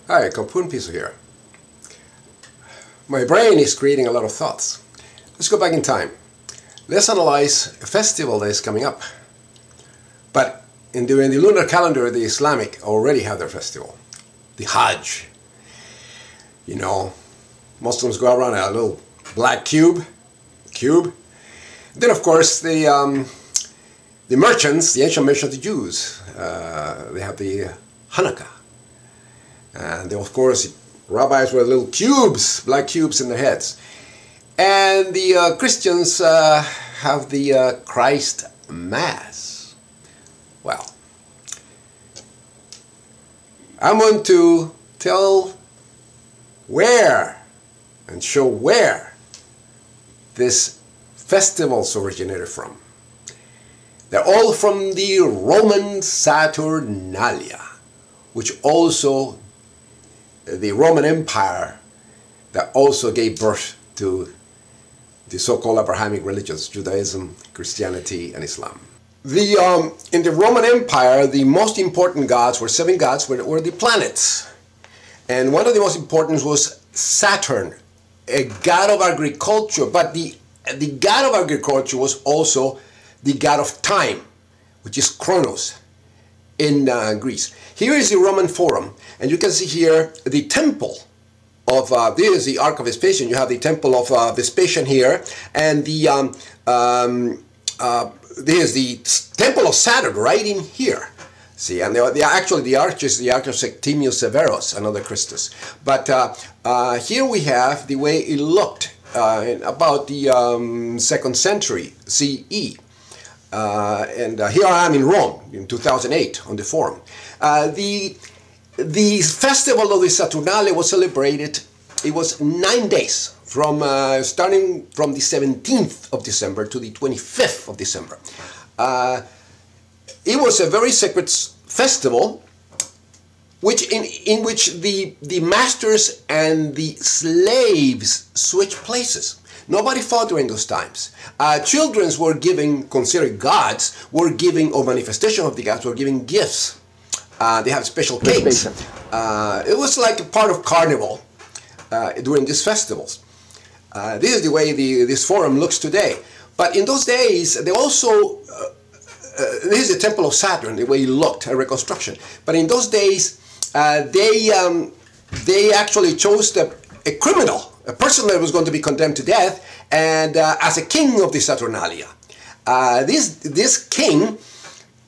Hi, Kapun Piso here. My brain is creating a lot of thoughts. Let's go back in time. Let's analyze a festival that is coming up. But during the lunar calendar, the Islamic already have their festival. The Hajj. You know, Muslims go around a little black cube. Then of course the merchants, the ancient merchants, the Jews, they have the Hanukkah. And of course, rabbis wear little cubes, black cubes in their heads. And the Christians have the Christ Mass. Well, I'm going to tell where and show where this festivals originated from. They're all from the Roman Saturnalia, which also the Roman Empire that also gave birth to the so-called Abrahamic religions, Judaism, Christianity, and Islam. In the Roman Empire, the most important gods were seven gods, were the planets. And one of the most important was Saturn, a god of agriculture, but the god of agriculture was also the god of time, which is Chronos in Greece. Here is the Roman Forum, and you can see here the temple of, this is the Ark of Vespasian. You have the temple of Vespasian here, and the this is the temple of Saturn right in here. See, and actually the arch is the Ark of Septimius Severus, another Christus. But here we have the way it looked in about the 2nd century CE. And here I am in Rome in 2008 on the Forum. The festival of the Saturnalia was celebrated. It was 9 days from starting from the 17th of December to the 25th of December. It was a very sacred festival, in which the masters and the slaves switched places. Nobody fought during those times. Children were given, considered gods, were giving, or manifestation of the gods, were giving gifts. They have special cakes. It was like a part of carnival during these festivals. This is the way this forum looks today. But in those days, they also, this is the Temple of Saturn, the way it looked, a reconstruction. But in those days, they actually chose a criminal, a person that was going to be condemned to death, and as a king of the Saturnalia. This king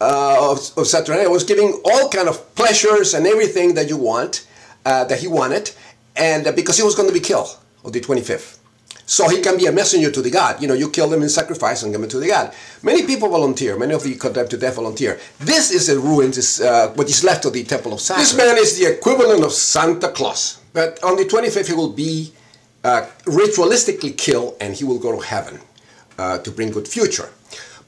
of Saturnalia was giving all kind of pleasures and everything that you want, that he wanted, and because he was going to be killed on the 25th. So he can be a messenger to the god. You know, you kill them in sacrifice and give them to the god. Many people volunteer. Many of the condemned to death volunteer. This is the ruins, what is left of the Temple of Saturn. This man is the equivalent of Santa Claus. But on the 25th he will be ritualistically killed, and he will go to heaven to bring good future.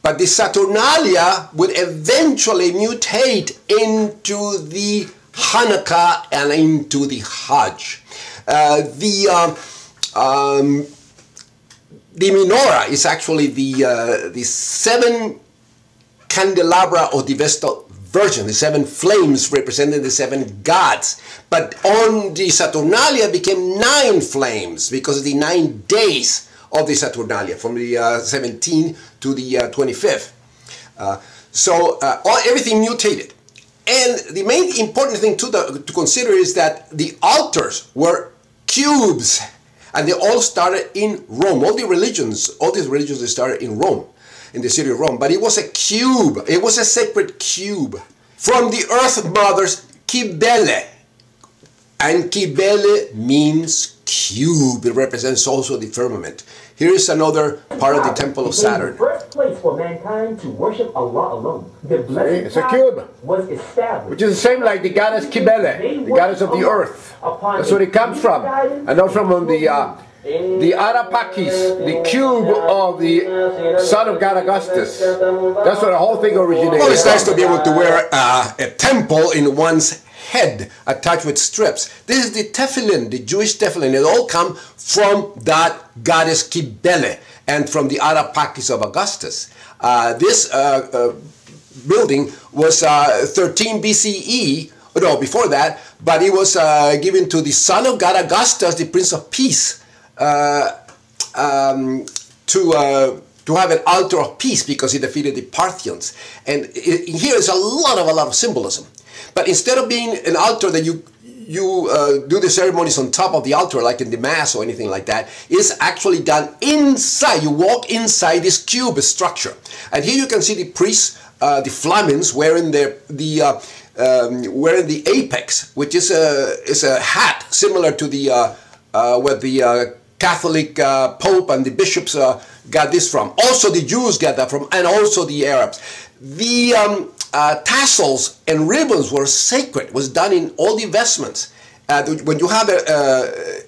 But the Saturnalia would eventually mutate into the Hanukkah and into the Hajj. The menorah is actually the 7 candelabra of the Vestal Virgin, the 7 flames representing the 7 gods. But on the Saturnalia became 9 flames because of the 9 days of the Saturnalia, from the 17th to the 25th. So everything mutated. And the main important thing to consider is that the altars were cubes. And they all started in Rome. All these religions, they started in Rome, in the city of Rome. But it was a cube. It was a sacred cube. From the Earth Mother's Kibele. And Kibele means cube. It represents also the firmament. Here is another part of the Temple of Saturn. The first place for mankind to worship Allah alone. The blessed it's a cube, was established. which is the same like the goddess Kibele, the goddess of the earth. That's where it comes from. And also from the Arapakis, the cube of the son of God Augustus. That's where the whole thing originated. Well, it's nice to be able to wear a temple in one's head attached with strips. This is the tefillin, the Jewish tefillin. It all come from that goddess Kibele and from the Arapakis of Augustus. This building was 13 BCE no, before that, but it was given to the son of God, Augustus, the Prince of Peace, to have an altar of peace because he defeated the Parthians. And here is a lot of symbolism. But instead of being an altar that you do the ceremonies on top of the altar, like in the Mass or anything like that, it's actually done inside. You walk inside this cube structure. And here you can see the priests, the flamens, wearing the apex, which is a hat similar to the what the Catholic Pope and the bishops got this from. Also the Jews got that from, and also the Arabs. The tassels and ribbons were sacred. It was done in all the vestments. When you have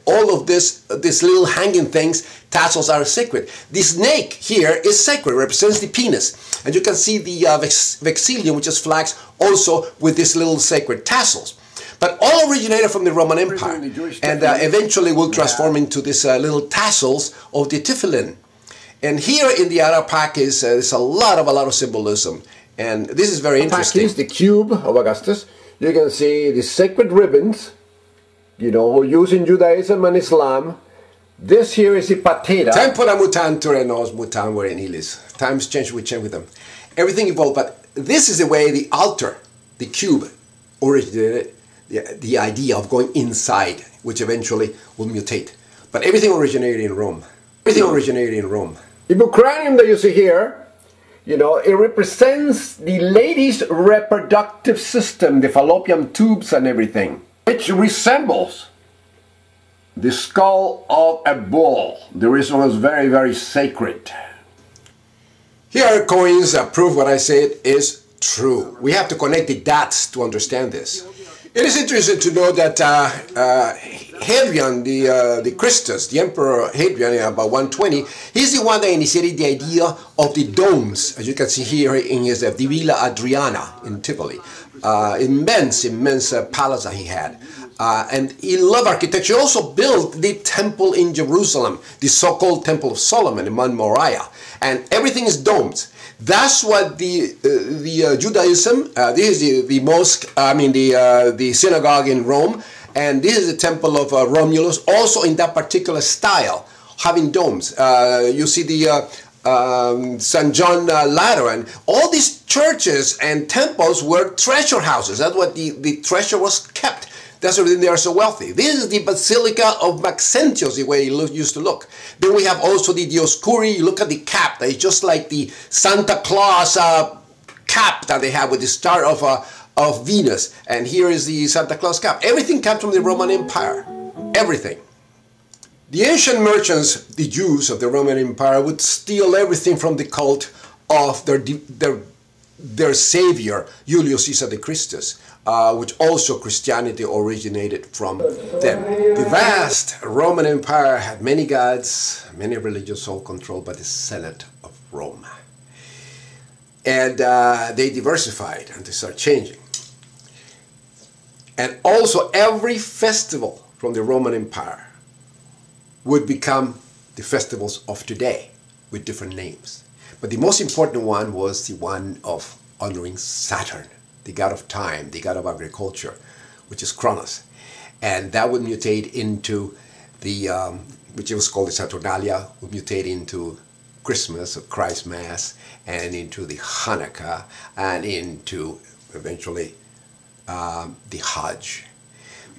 all of these little hanging things, tassels are sacred. The snake here is sacred, represents the penis. And you can see the vexillium, which is flags, also with these little sacred tassels. But all originated from the Roman Empire, and eventually will transform into these little tassels of the tefillin. And here in the Arapac is a lot of symbolism, and this is very interesting. Is the cube of Augustus. You can see the sacred ribbons, you know, used in Judaism and Islam. This here is the patera. Tempora mutantur nos mutantur in Iulius. Times change, we change with them. Everything evolved, but this is the way the altar, the cube, originated. The idea of going inside, which eventually will mutate. But everything originated in Rome. Everything originated in Rome. The bucranium that you see here, you know, it represents the lady's reproductive system, the fallopian tubes and everything, which resembles the skull of a bull. The reason was very, very sacred. Here are coins that prove what I said is true. We have to connect the dots to understand this. It is interesting to know that Hadrian, the Christus, the Emperor Hadrian, about 120, he's the one that initiated the idea of the domes, as you can see here in his the Villa Adriana in Tivoli. Immense palace that he had. And he loved architecture. He also built the temple in Jerusalem, the so-called Temple of Solomon in Mount Moriah. And everything is domed. That's what the Judaism, this is the mosque, the synagogue in Rome, and this is the temple of Romulus, also in that particular style, having domes. You see the St. John Lateran. All these churches and temples were treasure houses. That's what the treasure was kept. That's why they are so wealthy. This is the Basilica of Maxentius, the way it used to look. Then we have also the Dioscuri. You look at the cap. It's just like the Santa Claus cap that they have with the star of Venus. And here is the Santa Claus cap. Everything comes from the Roman Empire. Everything. The ancient merchants, the Jews of the Roman Empire, would steal everything from the cult of their savior, Iulius Caesar the Christ, which also Christianity originated from them. The vast Roman Empire had many gods, many religions, all controlled by the Senate of Rome. And they diversified and they started changing. And also every festival from the Roman Empire would become the festivals of today with different names. But the most important one was the one of honoring Saturn, the god of time, the god of agriculture, which is Kronos. And that would mutate into the, which was called the Saturnalia, would mutate into Christmas, or Christ Mass, and into the Hanukkah, and into, eventually, the Hajj.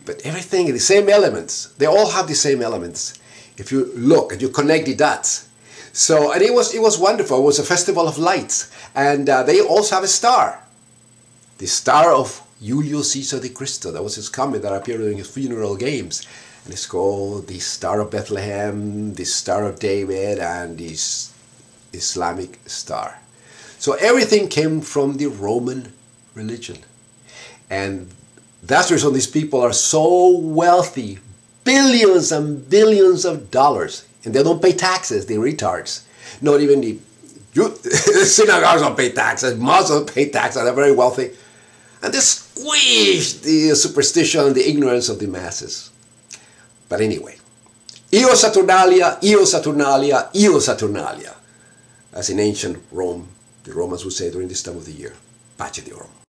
But everything, the same elements, they all have the same elements. If you look and you connect the dots. So, and it was wonderful. It was a festival of lights. And they also have a star. The star of Iulius Caesar the Christ. That was his comet that appeared during his funeral games. And it's called the Star of Bethlehem, the Star of David, and the Islamic star. So everything came from the Roman religion. And that's the reason these people are so wealthy. Billions and billions of dollars. And they don't pay taxes, the retards. Not even the synagogues don't pay taxes, Muslims pay taxes, they're very wealthy. And they squeeze the superstition and the ignorance of the masses. But anyway, Io Saturnalia, Io Saturnalia, Io Saturnalia. As in ancient Rome, the Romans would say during this time of the year, Pace di Rome.